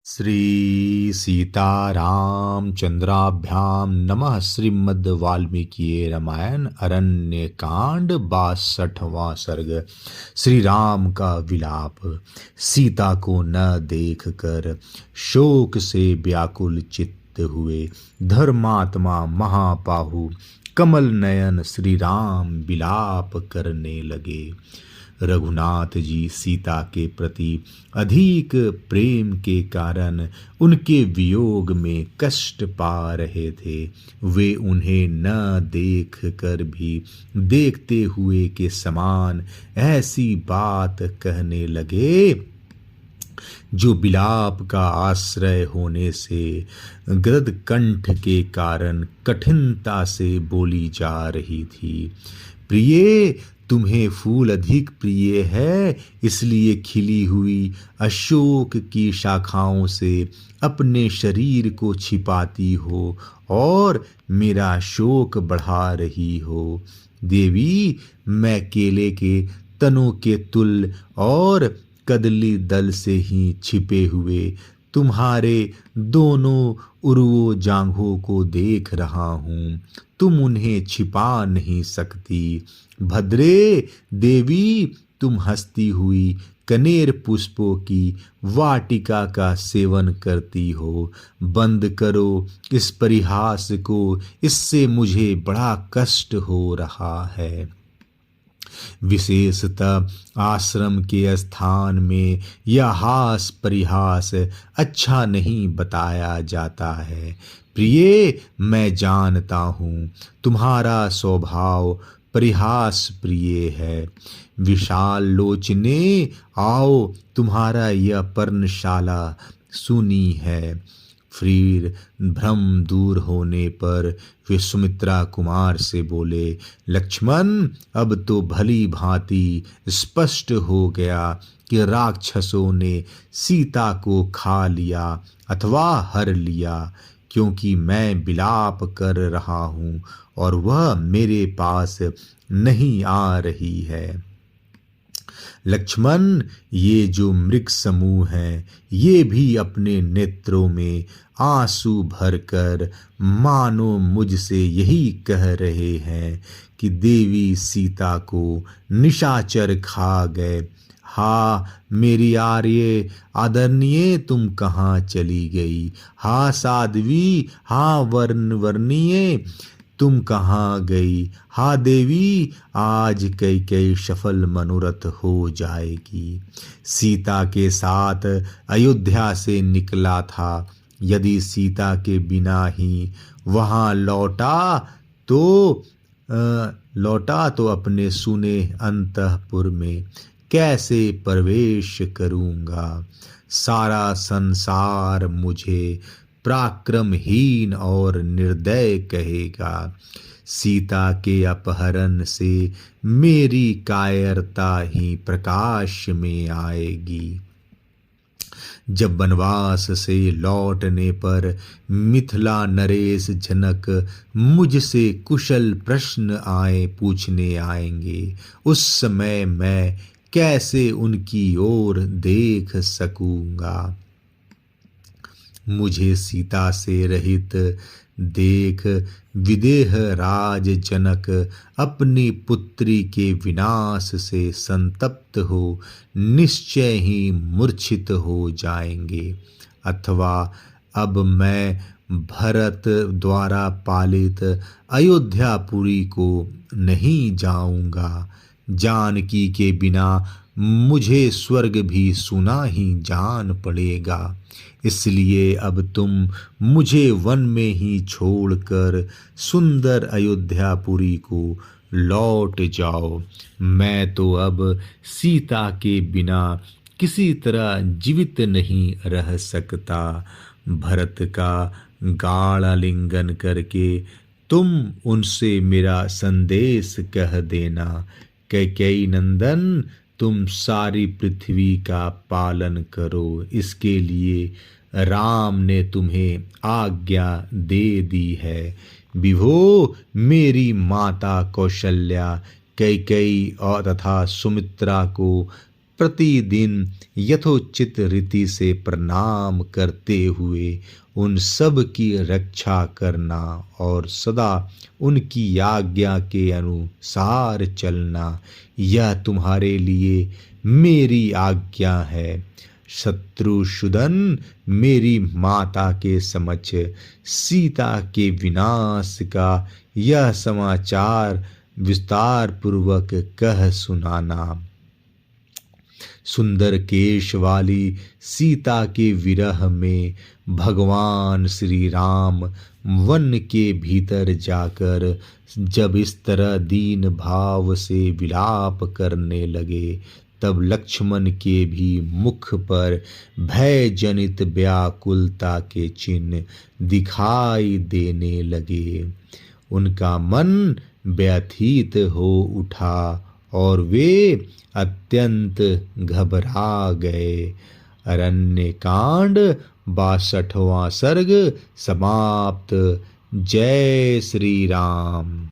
श्री सीतारामचंद्राभ्याम नमः। श्रीमद् वाल्मीकि रामायण अरण्य कांड 62वां सर्ग। श्री राम का विलाप। सीता को न देखकर शोक से व्याकुल चित्त हुए धर्मात्मा महाबाहु कमल नयन श्री राम विलाप करने लगे। रघुनाथ जी सीता के प्रति अधिक प्रेम के कारण उनके वियोग में कष्ट पा रहे थे। वे उन्हें न देख कर भी देखते हुए के समान ऐसी बात कहने लगे जो विलाप का आश्रय होने से गद कंठ के कारण कठिनता से बोली जा रही थी। प्रिय, तुम्हें फूल अधिक प्रिय है, इसलिए खिली हुई अशोक की शाखाओं से अपने शरीर को छिपाती हो और मेरा शोक बढ़ा रही हो। देवी, मैं केले के तनों के तुल्य और कदली दल से ही छिपे हुए तुम्हारे दोनों उर्वों जांघों को देख रहा हूँ। तुम उन्हें छिपा नहीं सकती। भद्रे देवी, तुम हंसती हुई कनेर पुष्पों की वाटिका का सेवन करती हो। बंद करो इस परिहास को, इससे मुझे बड़ा कष्ट हो रहा है। विशेषतः आश्रम के स्थान में यह हास परिहास अच्छा नहीं बताया जाता है। प्रिय, मैं जानता हूँ तुम्हारा स्वभाव परिहास प्रिय है। विशाल लोचने, आओ तुम्हारा यह पर्णशाला सुनी है। फिर भ्रम दूर होने पर वे सुमित्रा कुमार से बोले, लक्ष्मण, अब तो भली भांति स्पष्ट हो गया कि राक्षसों ने सीता को खा लिया अथवा हर लिया, क्योंकि मैं विलाप कर रहा हूँ और वह मेरे पास नहीं आ रही है। लक्ष्मण, ये जो मृग समूह हैं, ये भी अपने नेत्रों में आंसू भरकर मानो मुझसे यही कह रहे हैं कि देवी सीता को निशाचर खा गए। हा मेरी आर्य आदरणीय, तुम कहाँ चली गई? हा साध्वी, हा वर्णीय, तुम कहाँ गई? हा देवी, आज कई कई सफल मनोरथ हो जाएगी। सीता के साथ अयोध्या से निकला था, यदि सीता के बिना ही वहाँ लौटा तो अपने सुने अंतःपुर में कैसे प्रवेश करूँगा? सारा संसार मुझे पराक्रमहीन और निर्दय कहेगा। सीता के अपहरण से मेरी कायरता ही प्रकाश में आएगी। जब वनवास से लौटने पर मिथिला नरेश जनक मुझसे कुशल प्रश्न पूछने आएंगे, उस समय मैं कैसे उनकी ओर देख सकूंगा? मुझे सीता से रहित देख विदेह राज जनक अपनी पुत्री के विनाश से संतप्त हो निश्चय ही मूर्छित हो जाएंगे। अथवा अब मैं भरत द्वारा पालित अयोध्यापुरी को नहीं जाऊंगा। जानकी के बिना मुझे स्वर्ग भी सुना ही जान पड़ेगा। इसलिए अब तुम मुझे वन में ही छोड़कर सुंदर अयोध्यापुरी को लौट जाओ। मैं तो अब सीता के बिना किसी तरह जीवित नहीं रह सकता। भरत का गाढ़ आलिंगन करके तुम उनसे मेरा संदेश कह देना। कैकेयी नंदन, तुम सारी पृथ्वी का पालन करो, इसके लिए राम ने तुम्हें आज्ञा दे दी है। विभो, मेरी माता कौशल्या, कैकेयी और तथा सुमित्रा को प्रतिदिन यथोचित रीति से प्रणाम करते हुए उन सब की रक्षा करना और सदा उनकी आज्ञा के अनुसार चलना, यह तुम्हारे लिए मेरी आज्ञा है। शत्रुसूदन, मेरी माता के समक्ष सीता के विनाश का यह समाचार विस्तार पूर्वक कह सुनाना। सुंदर केश वाली सीता के विरह में भगवान श्री राम वन के भीतर जाकर जब इस तरह दीन भाव से विलाप करने लगे, तब लक्ष्मण के भी मुख पर भय जनित व्याकुलता के चिन्ह दिखाई देने लगे। उनका मन व्यथित हो उठा और वे अत्यंत घबरा गए। अरण्य कांड 62वां सर्ग समाप्त। जय श्री राम।